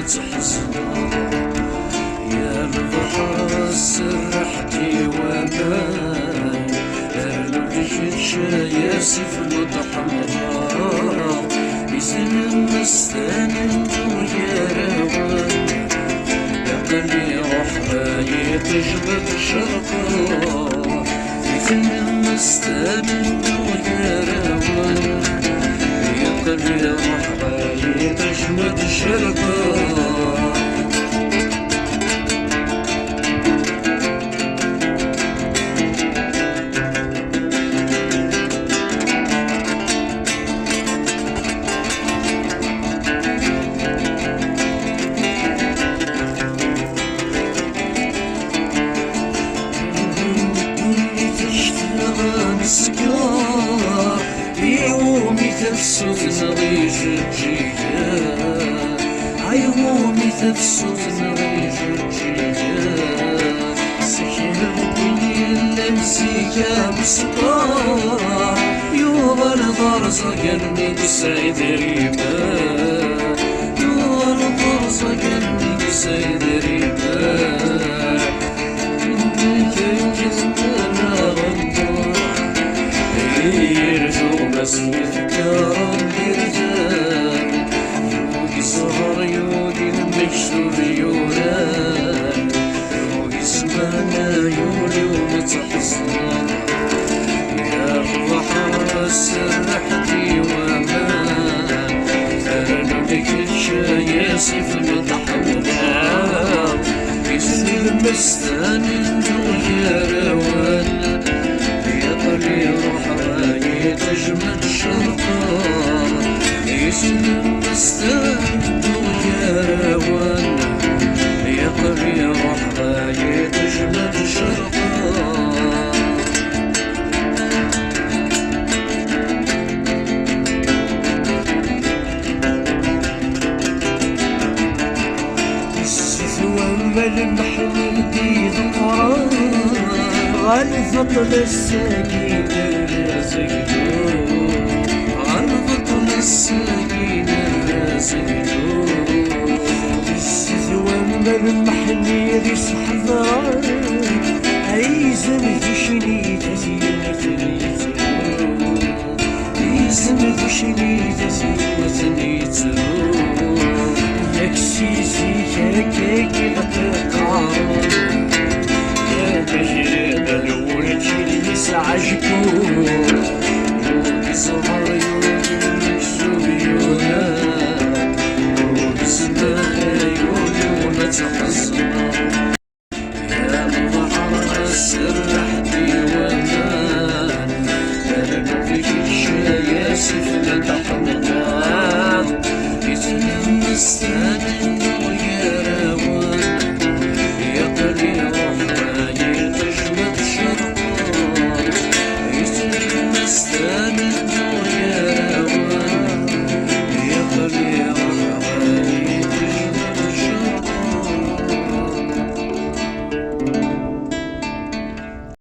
وتحزن يا البحر سرحتي وامان لك شاياسي في المطحنة يسلم مستان ويا روان يا قلبي روح راي تجبد شرقا يسلم مستان ويا روان يا قلبي روح راي تجبد شرقا سكار يومي تفسد نغيش الجيال عيومي تفسد نغيش الجيال سكينة اللمسيكا بسكار يوم الغرزة قلبي سعيد ريمان يوم الغرزة قلبي سعيد ريمان بس يذكر الرجال يوقي سهر يوقي المكشوف يولان يوقي سمانا يولي ومتحصن يا البحر سرحتي وامان ترى لك الشاياسي في المطحنة يسلي المستان ويا روان يا قلبي روح راي تجمد شرقا يسلم مستان ويا روان يا قلبي روح راي تجمد شرقا المحمل دي ظهران غالفطل السكين الرازق غالفطل السكين الرازق السثوان بالمحل ريس حضران عيزم فشني تزينة نيترو عيزم فشني تزينة نيترو يكسيسي كاكاك غتقارن يا تجريد الولد اللي يسعجكو يوقي سهر يوقي المكسوب يولان يوقي سمانا يولي ومتحزن يا البحر سرحتي وامان انا فيك الشاياسي